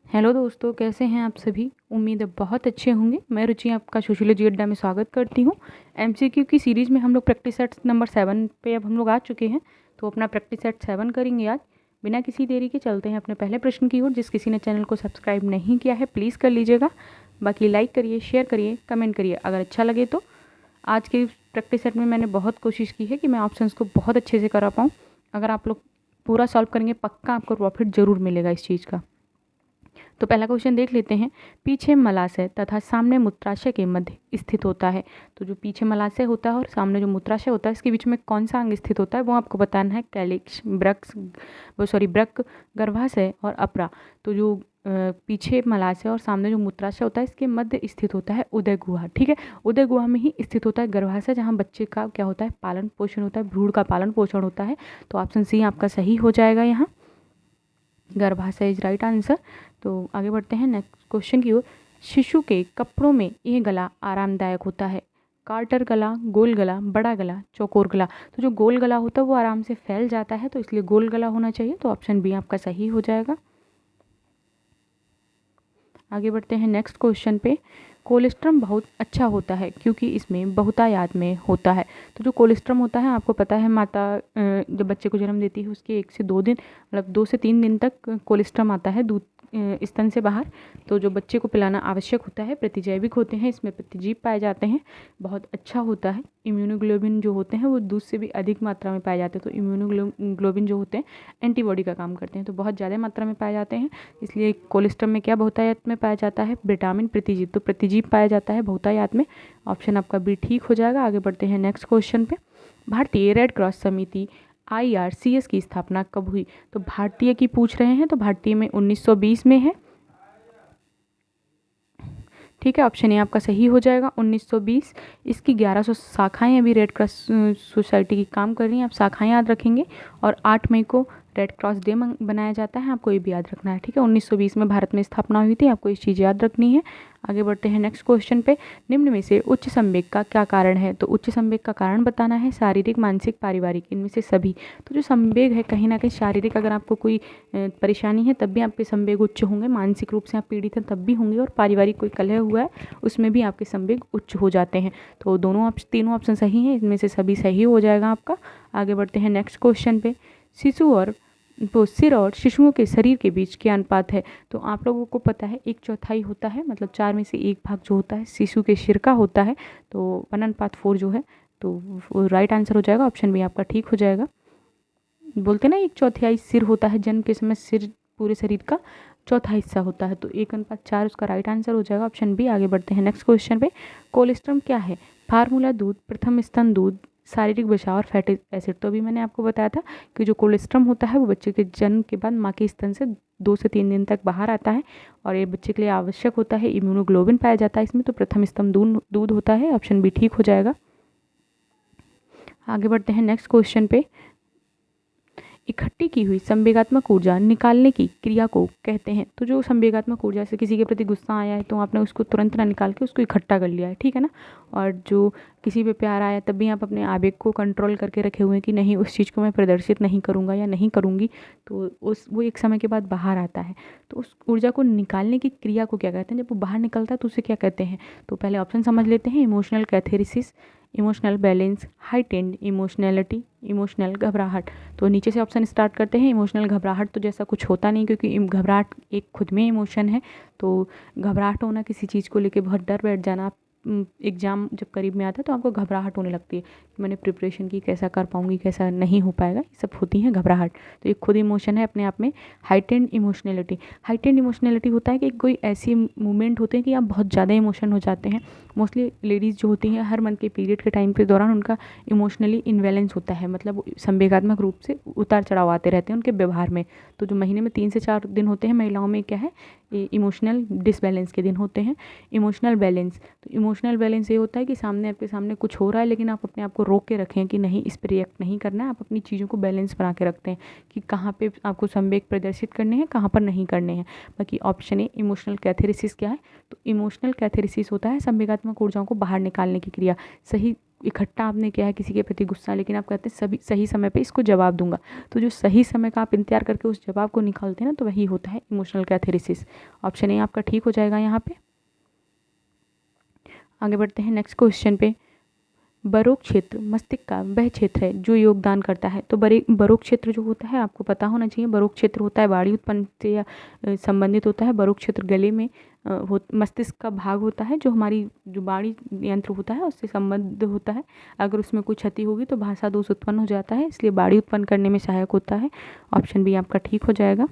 Hello दोस्तों, कैसे हैं आप सभी। उम्मीद है बहुत अच्छे होंगे। मैं रुचि आपका सोशियोलॉजी अड्डा में स्वागत करती हूँ। एमसीक्यू की सीरीज़ में हम लोग प्रैक्टिस सेट नंबर 7 पे अब हम लोग आ चुके हैं। तो अपना प्रैक्टिस सेट 7 करेंगे आज। बिना किसी देरी के चलते हैं अपने पहले प्रश्न की ओर। जिस किसी ने चैनल को सब्सक्राइब नहीं किया है प्लीज़ कर लीजिएगा। बाकी लाइक करिए, शेयर करिए, कमेंट करिए अगर अच्छा लगे तो। आज के प्रैक्टिस सेट में मैंने बहुत कोशिश की है कि मैं ऑप्शंस को बहुत अच्छे से करा पाऊँ। अगर आप लोग पूरा सॉल्व करेंगे पक्का आपको प्रॉफिट ज़रूर मिलेगा इस चीज़ का। तो पहला क्वेश्चन देख लेते हैं। पीछे मलाशय तथा सामने मूत्राशय के मध्य स्थित होता है। तो जो पीछे मलाशय होता है और सामने जो मूत्राशय होता है इसके बीच में कौन सा अंग स्थित होता है वो आपको बताना है। कैलिक्स, ब्रक, गर्भाशय और अपरा। तो जो पीछे मलाशय और सामने जो मूत्राशय होता है इसके मध्य स्थित होता है उदय गुहा। ठीक है, उदय गुहा में ही स्थित होता है गर्भाशय, जहाँ बच्चे का क्या होता है, पालन पोषण होता है, भ्रूण का पालन पोषण होता है। तो ऑप्शन सी आपका सही हो जाएगा। यहाँ गर्भाशय इज राइट आंसर। तो आगे बढ़ते हैं नेक्स्ट क्वेश्चन की ओर। शिशु के कपड़ों में यह गला आरामदायक होता है। कार्टर गला, गोल गला, बड़ा गला, चौकोर गला। तो जो गोल गला होता है वो आराम से फैल जाता है, तो इसलिए गोल गला होना चाहिए। तो ऑप्शन बी आपका सही हो जाएगा। आगे बढ़ते हैं नेक्स्ट क्वेश्चन पे। कोलेस्ट्रम बहुत अच्छा होता है क्योंकि इसमें बहुतायत में होता है। तो जो कोलेस्ट्रम होता है आपको पता है, माता जब बच्चे को जन्म देती है उसके 1 से 2 दिन, मतलब 2 से 3 दिन तक कोलेस्ट्रम आता है दूध स्तन से बाहर। तो जो बच्चे को पिलाना आवश्यक होता है, प्रतिजैविक होते हैं, इसमें प्रतिजीव पाए जाते हैं, बहुत अच्छा होता है। इम्यूनोग्लोबिन जो होते हैं वो दूध से भी अधिक मात्रा में पाए जाते हैं। तो इम्यूनोग्लोबिन जो होते हैं एंटीबॉडी का काम करते हैं, तो बहुत ज़्यादा मात्रा में पाए जाते हैं। इसलिए कोलेस्ट्रम में क्या बहुतायत में पाया जाता है, विटामिन प्रतिजीव। तो प्रतिजीव पाया जाता है बहुतायत में। ऑप्शन आपका बी ठीक हो जाएगा। आगे बढ़ते हैं नेक्स्ट क्वेश्चन पे। भारतीय रेड क्रॉस समिति IRCS की स्थापना कब हुई। तो भारतीय की पूछ रहे हैं, तो भारतीय में 1920 में है। ठीक है, ऑप्शन ए आपका सही हो जाएगा 1920। इसकी 1100 शाखाएं अभी रेड क्रॉस सोसाइटी की काम कर रही हैं, आप शाखाएं याद रखेंगे। और 8 मई को रेड क्रॉस डे बनाया जाता है, आपको ये भी याद रखना है। ठीक है, 1920 में भारत में स्थापना हुई थी, आपको इस चीज़ याद रखनी है। आगे बढ़ते हैं नेक्स्ट क्वेश्चन पे। निम्न में से उच्च संवेग का क्या कारण है। तो उच्च संवेग का कारण बताना है शारीरिक, मानसिक, पारिवारिक, इनमें से सभी। तो जो संवेग है कहीं ना कहीं शारीरिक, अगर आपको कोई परेशानी है तब भी आपके संवेग उच्च होंगे, मानसिक रूप से आप पीड़ित हैं तब भी होंगे, और पारिवारिक कोई कलह हुआ है उसमें भी आपके संवेग उच्च हो जाते हैं। तो तीनों ऑप्शन सही हैं, इनमें से सभी सही हो जाएगा आपका। आगे बढ़ते हैं नेक्स्ट क्वेश्चन पे। सिर और शिशुओं के शरीर के बीच क्या अनुपात है। तो आप लोगों को पता है 1/4 होता है, मतलब 4 में से 1 भाग जो होता है शिशु के सिर का होता है। तो 1/4 जो है, तो वो राइट आंसर हो जाएगा। ऑप्शन बी आपका ठीक हो जाएगा। बोलते ना 1/4 सिर होता है, जन्म के समय सिर पूरे शरीर का चौथा हिस्सा होता है, तो 1/4 उसका राइट आंसर हो जाएगा, ऑप्शन बी। आगे बढ़ते हैं नेक्स्ट क्वेश्चन पे। कोलेस्ट्रम क्या है। फार्मूला दूध, प्रथम स्तन दूध, शारीरिक बचाव और फैटी एसिड। तो अभी मैंने आपको बताया था कि जो कोलेस्ट्रम होता है वो बच्चे के जन्म के बाद माँ के स्तन से 2 से 3 दिन तक बाहर आता है, और ये बच्चे के लिए आवश्यक होता है। इम्यूनोग्लोबिन पाया जाता है इसमें, तो प्रथम स्तन दूध होता है, ऑप्शन बी ठीक हो जाएगा। आगे बढ़ते हैं नेक्स्ट क्वेश्चन पे। इकट्ठी की हुई संवेगात्मक ऊर्जा निकालने की क्रिया को कहते हैं। तो जो संवेगात्मक ऊर्जा से किसी के प्रति गुस्सा आया है तो आपने उसको तुरंत ना निकाल के उसको इकट्ठा कर लिया है, ठीक है ना। और जो किसी पे प्यार आया तब भी आप अपने आवेग को कंट्रोल करके रखे हुए हैं कि नहीं उस चीज़ को मैं प्रदर्शित नहीं करूँगा या नहीं करूँगी, तो वो एक समय के बाद बाहर आता है। तो उस ऊर्जा को निकालने की क्रिया को क्या कहते हैं, जब वो बाहर निकलता है तो उसे क्या कहते हैं। तो पहले ऑप्शन समझ लेते हैं। Emotional catharsis, emotional balance, heightened emotionality, emotional घबराहट। तो नीचे से ऑप्शन स्टार्ट करते हैं। इमोशनल घबराहट तो जैसा कुछ होता नहीं, क्योंकि घबराहट एक खुद में इमोशन है। तो घबराहट होना, किसी चीज़ को लेके बहुत डर बैठ जाना। एग्ज़ाम जब करीब में आता है तो आपको घबराहट होने लगती है कि मैंने प्रिपरेशन की, कैसा कर पाऊँगी, कैसा नहीं हो पाएगा, ये सब होती हैं घबराहट। तो एक खुद इमोशन है अपने आप में। हाइटेंड इमोशनैलिटी, हाइटेंड इमोशनैलिटी होता है कि कोई ऐसी मूवमेंट होते हैं कि आप बहुत ज़्यादा इमोशन हो जाते हैं। मोस्टली लेडीज़ जो होती हैं हर मंथ के पीरियड के टाइम के दौरान उनका इमोशनली इनबैलेंस होता है, मतलब संवेगात्मक रूप से उतार चढ़ाव आते रहते हैं उनके व्यवहार में। तो जो महीने में 3 से 4 दिन होते हैं महिलाओं में क्या है, इमोशनल डिसबैलेंस के दिन होते हैं। इमोशनल बैलेंस, तो इमोशनल बैलेंस ये होता है कि आपके सामने कुछ हो रहा है लेकिन आप अपने आप को रोक के रखें कि नहीं इस पर रिएक्ट नहीं करना है, आप अपनी चीज़ों को बैलेंस बना के रखते हैं कि कहाँ पे आपको संवेग प्रदर्शित करने हैं, कहाँ पर नहीं करने हैं। बाकी ऑप्शन ए इमोशनल कैथेरिसिस क्या है, तो इमोशनल कैथेरिसिस होता है संवेगात्मक ऊर्जाओं को बाहर निकालने की क्रिया। सही इकट्ठा आपने किया है किसी के प्रति गुस्सा, लेकिन आप कहते हैं सभी सही समय पे इसको जवाब दूंगा, तो जो सही समय का आप इंतजार करके उस जवाब को निकालते हैं ना, तो वही होता है इमोशनल कैथेरेसिस। ऑप्शन ए आपका ठीक हो जाएगा यहाँ पे। आगे बढ़ते हैं नेक्स्ट क्वेश्चन पे। बरोक क्षेत्र मस्तिष्क का वह क्षेत्र है जो योगदान करता है। तो बरोक क्षेत्र जो होता है आपको पता होना चाहिए, बरोक क्षेत्र होता है बाड़ी उत्पन्न से या संबंधित होता है। बरोक क्षेत्र गले में मस्तिष्क का भाग होता है, जो हमारी जो बाड़ी यंत्र होता है उससे संबद्ध होता है। अगर उसमें कोई क्षति होगी तो भाषा दोष उत्पन्न हो जाता है, इसलिए बाड़ी उत्पन्न करने में सहायक होता है। ऑप्शन बी आपका ठीक हो जाएगा।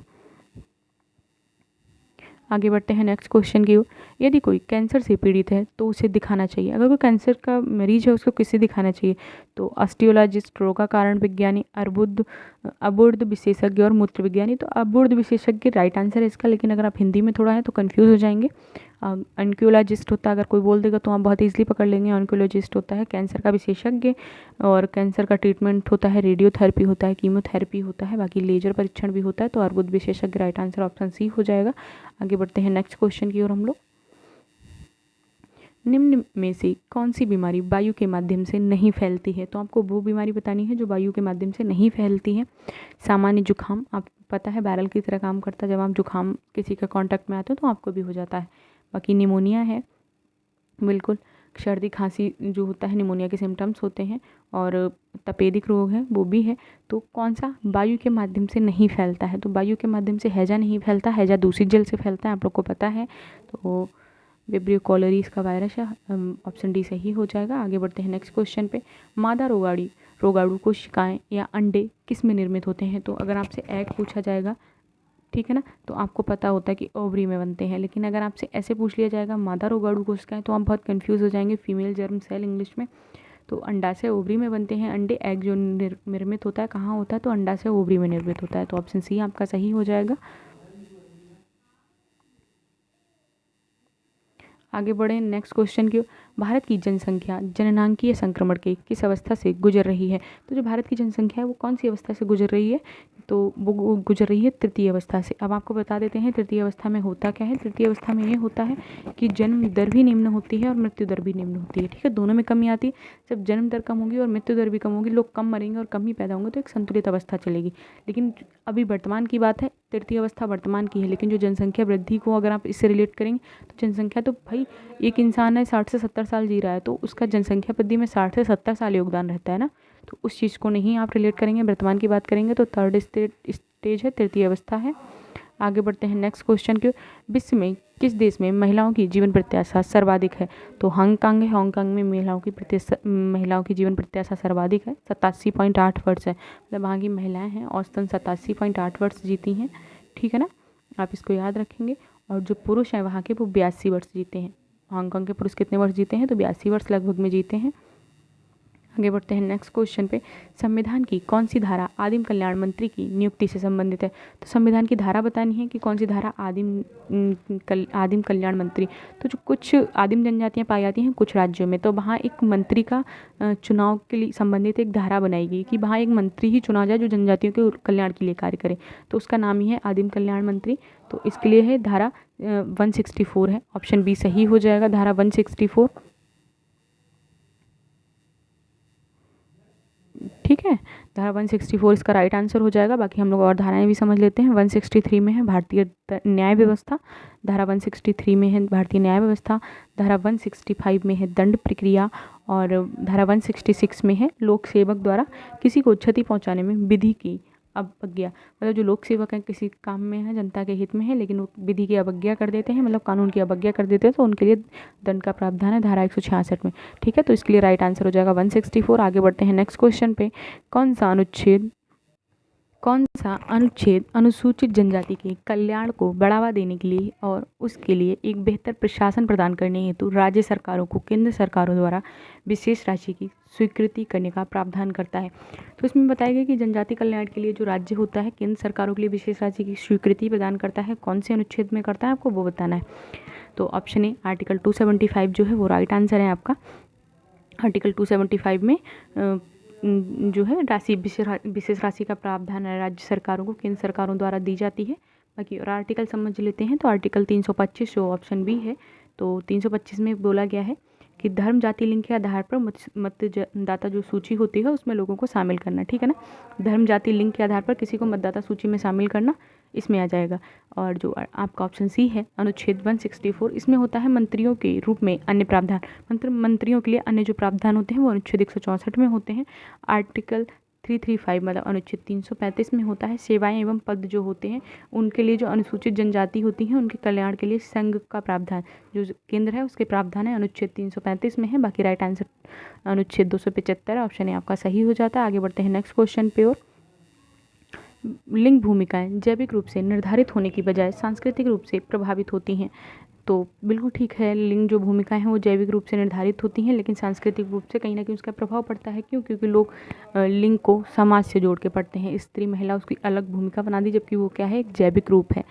आगे बढ़ते हैं नेक्स्ट क्वेश्चन की ओर। यदि कोई कैंसर से पीड़ित है तो उसे दिखाना चाहिए। अगर कोई कैंसर का मरीज है उसको किसे दिखाना चाहिए? तो ऑस्टियोलॉजिस्ट, रोग का कारण विज्ञानी, अर्बुद विशेषज्ञ और मूत्र विज्ञानी। तो अर्बुद विशेषज्ञ राइट आंसर है इसका, लेकिन अगर आप हिंदी में थोड़ा है तो कन्फ्यूज़ हो जाएंगे। ऑन्कोलॉजिस्ट होता है, अगर कोई बोल देगा तो आप बहुत ईजिली पकड़ लेंगे। ऑन्कोलॉजिस्ट होता है कैंसर का विशेषज्ञ, और कैंसर का ट्रीटमेंट होता है रेडियोथेरेपी होता है, कीमोथेरेपी होता है, बाकी लेजर परीक्षण भी होता है। तो अर्बुद विशेषज्ञ राइट आंसर ऑप्शन सी हो जाएगा। आगे बढ़ते हैं नेक्स्ट क्वेश्चन की ओर हम लोग। निम्न में से कौन सी बीमारी वायु के माध्यम से नहीं फैलती है? तो आपको वो बीमारी बतानी है जो वायु के माध्यम से नहीं फैलती है। सामान्य जुकाम, आप पता है बैरल की तरह काम करता है, जब आप जुकाम किसी का कांटेक्ट में आते हो तो आपको भी हो जाता है। बाकी निमोनिया है, बिल्कुल सर्दी खांसी जो होता है निमोनिया के सिम्टम्स होते हैं, और तपेदिक रोग है वो भी है। तो कौन सा वायु के माध्यम से नहीं फैलता है? तो वायु के माध्यम से हैजा नहीं फैलता, हैजा दूषित जल से फैलता है, आप लोग को पता है। तो विब्रियो कॉलरी इसका वायरस है, ऑप्शन डी सही हो जाएगा। आगे बढ़ते हैं नेक्स्ट क्वेश्चन पे। मादा रोगाणु कोशिकाएं या अंडे किस में निर्मित होते हैं? तो अगर आपसे एग पूछा जाएगा, ठीक है ना, तो आपको पता होता है कि ओवरी में बनते हैं, लेकिन अगर आपसे ऐसे पूछ लिया जाएगा मादा रोगाणु कोशिकाएं, तो आप बहुत कंफ्यूज हो जाएंगे। फीमेल जर्म सेल इंग्लिश में। तो अंडा से ओवरी में बनते हैं अंडे। एग जो निर्मित होता है कहाँ होता है? तो अंडा से ओवरी में निर्मित होता है। तो ऑप्शन सी आपका सही हो जाएगा। आगे बढ़े नेक्स्ट क्वेश्चन की। भारत की जनसंख्या जननांकीय संक्रमण के किस अवस्था से गुजर रही है? तो जो भारत की जनसंख्या है वो कौन सी अवस्था से गुजर रही है? तो वो गुजर रही है तृतीय अवस्था से। अब आपको बता देते हैं तृतीय अवस्था में होता क्या है। तृतीय अवस्था में ये होता है कि जन्म दर भी निम्न होती है और मृत्यु दर भी निम्न होती है, ठीक है, दोनों में कमी आती है। जब जन्म दर कम होगी और मृत्यु दर भी कम होगी, लोग कम मरेंगे और कम ही पैदा होंगे, तो एक संतुलित अवस्था चलेगी। लेकिन अभी वर्तमान की बात है, तृतीय अवस्था वर्तमान की है, लेकिन जो जनसंख्या वृद्धि को अगर आप इससे रिलेट करेंगे तो जनसंख्या तो भाई एक इंसान है 60 से 70 साल जी रहा है, तो उसका जनसंख्या वृद्धि में 60 से 70 साल योगदान रहता है ना, तो उस चीज़ को नहीं आप रिलेट करेंगे, वर्तमान की बात करेंगे। तो थर्ड स्टेज है, तृतीय अवस्था है। आगे बढ़ते हैं नेक्स्ट क्वेश्चन की। विश्व में किस देश में महिलाओं की जीवन प्रत्याशा सर्वाधिक है? तो हांगकांग है। हांगकांग में महिलाओं की जीवन प्रत्याशा सर्वाधिक है, 87.8 वर्ष है। मतलब वहाँ की महिलाएं हैं औसतन 87.8 वर्ष जीती हैं, ठीक है ना, आप इसको याद रखेंगे। और जो पुरुष हैं वहाँ के वो 82 वर्ष जीते हैं। हांगकांग के पुरुष कितने वर्ष जीते हैं? तो 82 वर्ष लगभग में जीते हैं। आगे बढ़ते हैं नेक्स्ट क्वेश्चन पे। संविधान की कौन सी धारा आदिम कल्याण मंत्री की नियुक्ति से संबंधित है? तो संविधान की धारा बतानी है कि कौन सी धारा आदिम कल्याण मंत्री। तो जो कुछ आदिम जनजातियां पाई जाती हैं कुछ राज्यों में, तो वहाँ एक मंत्री का चुनाव के लिए संबंधित एक धारा बनाई गई कि वहाँ एक मंत्री ही चुना जाए जो जनजातियों के कल्याण के लिए कार्य करे, तो उसका नाम ही है आदिम कल्याण मंत्री। तो इसके लिए है धारा 164 है, ऑप्शन बी सही हो जाएगा, धारा 164, ठीक है। धारा 164 इसका राइट आंसर हो जाएगा। बाकी हम लोग और धाराएं भी समझ लेते हैं। 163 में है भारतीय न्याय व्यवस्था, धारा 163 में है भारतीय न्याय व्यवस्था, धारा 165 में है दंड प्रक्रिया, और धारा 166 में है लोक सेवक द्वारा किसी को क्षति पहुंचाने में विधि की अवज्ञा। मतलब जो लोक सेवक हैं किसी काम में है, जनता के हित में है, लेकिन वो विधि की अवज्ञा कर देते हैं, मतलब कानून की अवज्ञा कर देते हैं, तो उनके लिए दंड का प्रावधान है धारा 166 में, ठीक है। तो इसके लिए राइट आंसर हो जाएगा 164। आगे बढ़ते हैं नेक्स्ट क्वेश्चन पे। कौन सा अनुच्छेद अनुसूचित जनजाति के कल्याण को बढ़ावा देने के लिए और उसके लिए एक बेहतर प्रशासन प्रदान करने हेतु राज्य सरकारों को केंद्र सरकारों द्वारा विशेष राशि की स्वीकृति करने का प्रावधान करता है? तो इसमें बताया गया कि जनजाति कल्याण के लिए जो राज्य होता है केंद्र सरकारों के लिए विशेष राशि की स्वीकृति प्रदान करता है। कौन से अनुच्छेद में करता है आपको वो बताना है। तो ऑप्शन ए आर्टिकल 275 जो है वो राइट आंसर है आपका। आर्टिकल 275 में जो है राशि विशेष राशि का प्रावधान है राज्य सरकारों को केंद्र सरकारों द्वारा दी जाती है। बाकी और आर्टिकल समझ लेते हैं। तो आर्टिकल 325 जो ऑप्शन बी है, तो 325 में बोला गया है कि धर्म जाति लिंग के आधार पर मतदाता जो सूची होती है उसमें लोगों को शामिल करना, ठीक है ना। धर्म जाति लिंग के आधार पर किसी को मतदाता सूची में शामिल करना इसमें आ जाएगा। और जो आपका ऑप्शन सी है अनुच्छेद 164, इसमें होता है मंत्रियों के रूप में अन्य प्रावधान, मंत्रियों के लिए अन्य जो प्रावधान होते हैं वो अनुच्छेद 164 में होते हैं। आर्टिकल 335 मतलब अनुच्छेद 335 में होता है सेवाएं एवं पद जो होते हैं उनके लिए जो अनुसूचित जनजाति होती हैं उनके कल्याण के लिए संघ का प्रावधान जो केंद्र है उसके प्रावधान है अनुच्छेद 335 में है। बाकी राइट आंसर अनुच्छेद 275 ऑप्शन ए आपका सही हो जाता है। आगे बढ़ते हैं नेक्स्ट क्वेश्चन पे। और लिंग भूमिकाएं जैविक रूप से निर्धारित होने की बजाय सांस्कृतिक रूप से प्रभावित होती हैं। तो बिल्कुल ठीक है, लिंग जो भूमिकाएं हैं वो जैविक रूप से निर्धारित होती हैं लेकिन सांस्कृतिक रूप से कहीं ना कहीं उसका प्रभाव पड़ता है। क्यों? क्योंकि लोग लिंग को समाज से जोड़ के पढ़ते हैं। स्त्री महिला उसकी अलग भूमिका बना दी जबकि वो क्या है, एक जैविक रूप है।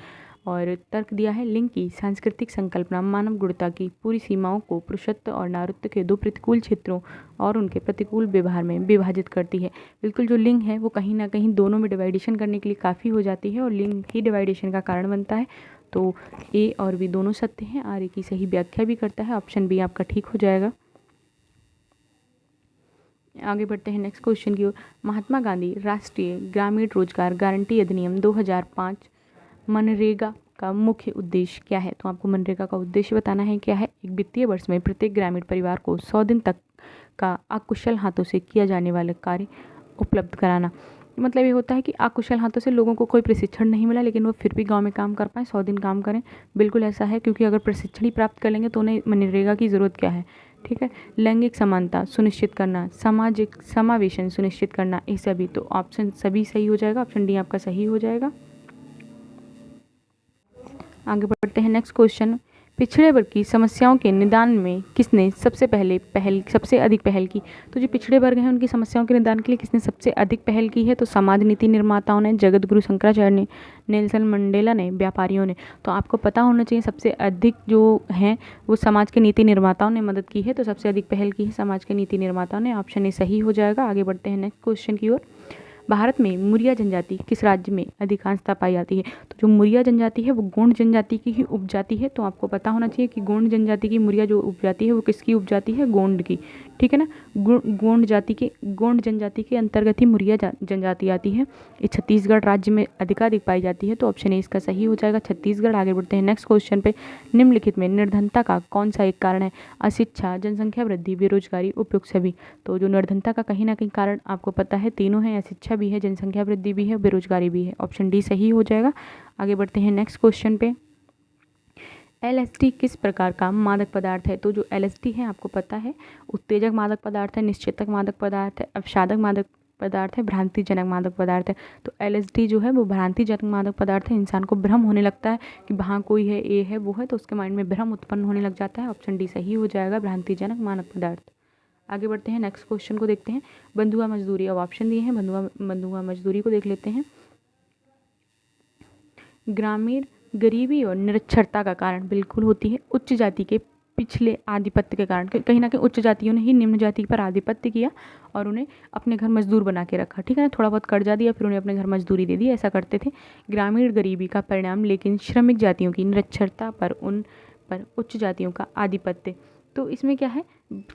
और तर्क दिया है लिंग की सांस्कृतिक संकल्पना मानव गुणता की पूरी सीमाओं को पुरुषत्व और नारीत्व के दो प्रतिकूल क्षेत्रों और उनके प्रतिकूल व्यवहार में विभाजित करती है। बिल्कुल जो लिंग है वो कहीं ना कहीं दोनों में डिवाइडेशन करने के लिए काफ़ी हो जाती है और लिंग ही डिवाइडेशन का कारण बनता है। तो ए और बी दोनों सत्य हैं। आर्य की सही व्याख्या भी करता है। ऑप्शन बी आपका ठीक हो जाएगा। आगे बढ़ते हैं नेक्स्ट क्वेश्चन की ओर। महात्मा गांधी राष्ट्रीय ग्रामीण रोजगार गारंटी अधिनियम 2005 मनरेगा का मुख्य उद्देश्य क्या है? तो आपको मनरेगा का उद्देश्य बताना है क्या है। एक वित्तीय वर्ष में प्रत्येक ग्रामीण परिवार को 100 दिन तक का अकुशल हाथों से किया जाने वाला कार्य उपलब्ध कराना। मतलब ये होता है कि अकुशल हाथों से लोगों को कोई प्रशिक्षण नहीं मिला लेकिन वो फिर भी गांव में काम कर पाएँ, 100 दिन काम करें। बिल्कुल ऐसा है, क्योंकि अगर प्रशिक्षण ही प्राप्त कर लेंगे तो उन्हें मनरेगा की ज़रूरत क्या है, ठीक है। लैंगिक समानता सुनिश्चित करना, सामाजिक समावेशन सुनिश्चित करना, ये सभी। तो ऑप्शन सभी सही हो जाएगा। ऑप्शन डी आपका सही हो जाएगा। आगे बढ़ते हैं नेक्स्ट क्वेश्चन। पिछड़े वर्ग की समस्याओं के निदान में किसने सबसे अधिक पहल की? तो जो पिछड़े वर्ग हैं उनकी समस्याओं के निदान के लिए किसने सबसे अधिक पहल की है? तो समाज नीति निर्माताओं ने, जगत गुरु शंकराचार्य ने, नेल्सन मंडेला ने, व्यापारियों ने। तो आपको पता होना चाहिए सबसे अधिक जो हैं वो समाज के नीति निर्माताओं ने मदद की है। तो सबसे अधिक पहल की है समाज के नीति निर्माताओं ने। ऑप्शन ए सही हो जाएगा। आगे बढ़ते हैं नेक्स्ट क्वेश्चन की ओर। भारत में मुरिया जनजाति किस राज्य में अधिकांशता पाई जाती है? तो जो मुरिया जनजाति है वो गोंड जनजाति की ही उपजाति है। तो आपको पता होना चाहिए कि गोंड जनजाति की मुरिया जो उपजाति है वो किसकी उपजाति है? गोंड की, ठीक है ना। गोंड जनजाति के अंतर्गत ही मुरिया जनजाति आती है। ये छत्तीसगढ़ राज्य में अधिकाधिक पाई जाती है। तो ऑप्शन ए इसका सही हो जाएगा, छत्तीसगढ़। आगे बढ़ते हैं नेक्स्ट क्वेश्चन पे। निम्नलिखित में निर्धनता का कौन सा एक कारण है? अशिक्षा, जनसंख्या वृद्धि, बेरोजगारी, उपयुक्त सभी। तो जो निर्धनता का कहीं ना कहीं कारण आपको पता है तीनों है, अशिक्षा भी है, जनसंख्या वृद्धि भी है, बेरोजगारी भी है। ऑप्शन डी सही हो जाएगा। आगे बढ़ते हैं नेक्स्ट क्वेश्चन पे। LSD किस प्रकार का मादक पदार्थ है? तो जो LSD है आपको पता है उत्तेजक मादक पदार्थ है, निश्चेतक मादक पदार्थ है, अवसादक मादक पदार्थ है, भ्रांतिजनक मादक पदार्थ है। तो LSD जो है वो भ्रांतिजनक मादक पदार्थ है। इंसान को भ्रम होने लगता है कि वहाँ कोई है, ए है, वो है, तो उसके माइंड में भ्रम उत्पन्न होने लग जाता है। ऑप्शन डी सही हो जाएगा, भ्रांतिजनक मादक पदार्थ। आगे बढ़ते हैं नेक्स्ट क्वेश्चन को देखते हैं। बंधुआ मजदूरी, अब ऑप्शन दिए हैं, बंधुआ मजदूरी को देख लेते हैं। ग्रामीण गरीबी और निरक्षरता का कारण बिल्कुल होती है उच्च जाति के पिछले आधिपत्य के कारण। कहीं ना कहीं उच्च जातियों ने ही निम्न जाति पर आधिपत्य किया और उन्हें अपने घर मजदूर बना के रखा, ठीक है ना। थोड़ा बहुत कर्जा दिया फिर उन्हें अपने घर मजदूरी दे दी, ऐसा करते थे। ग्रामीण गरीबी का परिणाम लेकिन श्रमिक जातियों की निरक्षरता पर उन पर उच्च जातियों का आधिपत्य। तो इसमें क्या है,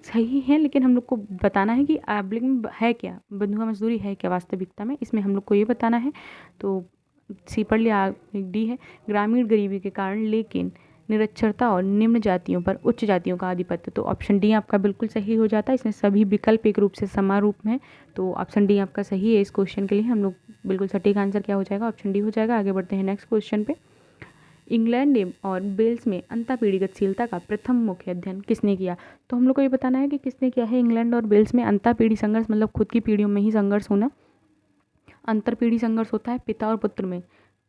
सही है, लेकिन हम लोग को बताना है कि आबलिंग है क्या, बंधुआ मजदूरी है क्या वास्तविकता में, इसमें हम लोग को ये बताना है। तो सी पढ़ लिया, डी है ग्रामीण गरीबी के कारण लेकिन निरक्षरता और निम्न जातियों पर उच्च जातियों का आधिपत्य। तो ऑप्शन डी आपका बिल्कुल सही हो जाता है। इसमें सभी विकल्प एक रूप से समान रूप में, तो ऑप्शन डी आपका सही है। इस क्वेश्चन के लिए हम लोग बिल्कुल सटीक आंसर क्या हो जाएगा, ऑप्शन डी हो जाएगा। आगे बढ़ते हैं नेक्स्ट क्वेश्चन पे। इंग्लैंड और वेल्स में अंतःपीढ़ी गतिशीलता का प्रथम मुख्य अध्ययन किसने किया? तो हम लोग को ये बताना है कि किसने किया है। इंग्लैंड और वेल्स में अंतःपीढ़ी संघर्ष मतलब खुद की पीढ़ियों में ही संघर्ष होना। अंतरपीढ़ी संघर्ष होता है पिता और पुत्र में,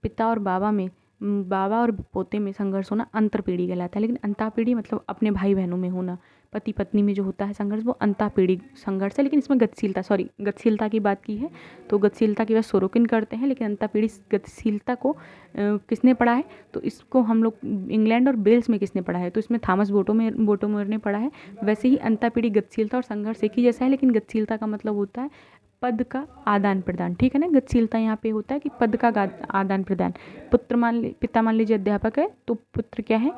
पिता और बाबा और पोते में संघर्ष होना अंतरपीढ़ी कहलाता है। लेकिन अंतःपीढ़ी मतलब अपने भाई बहनों में होना, पति पत्नी में जो होता है संघर्ष वो अंतःपीढ़ी संघर्ष है। लेकिन इसमें गतिशीलता की बात की है तो गतिशीलता की बात सोरोकिन करते हैं, लेकिन अंतःपीढ़ी गतिशीलता को किसने पढ़ा है? तो इसको हम लोग इंग्लैंड और वेल्स में किसने पढ़ा है? तो इसमें थॉमस बोटोमेर ने पढ़ा है। वैसे ही अंतःपीढ़ी गतिशीलता और संघर्ष एक ही जैसा है, लेकिन गतिशीलता का मतलब होता है पद का आदान प्रदान, ठीक है ना। गतिशीलता यहाँ पे होता है कि पद का आदान प्रदान। पिता मान लीजिए अध्यापक है तो पुत्र क्या है,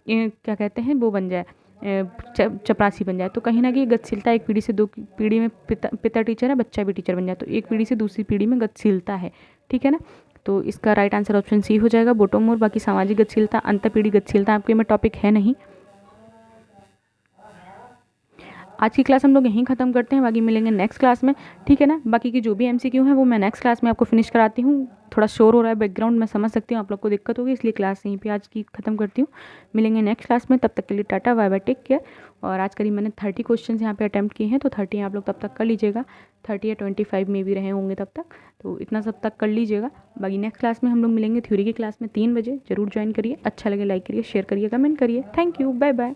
क्या कहते हैं, वो बन जाए चपरासी बन जाए। तो कहीं ना कहीं गतिशीलता एक पीढ़ी से दो पीढ़ी में पिता टीचर है, बच्चा भी टीचर बन जाए, तो एक पीढ़ी से दूसरी पीढ़ी में गतिशीलता है। ठीक है ना। तो इसका राइट आंसर ऑप्शन सी हो जाएगा, बॉटम मोर। बाकी सामाजिक गतिशीलता, अंतःपीढ़ी गतिशीलता आपके में टॉपिक है नहीं। आज की क्लास हम लोग यहीं ख़त्म करते हैं, बाकी मिलेंगे नेक्स्ट क्लास में। ठीक है ना। बाकी की जो भी MCQ हैं वो मैं नेक्स्ट क्लास में आपको फिनिश कराती हूँ। थोड़ा शोर हो रहा है बैकग्राउंड, मैं समझ सकती हूँ आप लोग को दिक्कत होगी, इसलिए क्लास यहीं पे आज की ख़त्म करती हूँ। मिलेंगे नेक्स्ट क्लास में, तब तक के लिए tata bye bye, take care. और आज करीब मैंने 30 क्वेश्चन यहाँ पे अटैम्प्ट किए हैं, तो 30 आप लोग तब तक कर लीजिएगा। 30 या 25 में भी रहे होंगे तब तक, तो इतना सब तक कर लीजिएगा। बाकी नेक्स्ट क्लास में हम लोग मिलेंगे थ्योरी की क्लास में 3 बजे। जरूर ज्वाइन करिए, अच्छा लगे लाइक करिए, शेयर करिए, कमेंट करिए। Thank you, bye bye.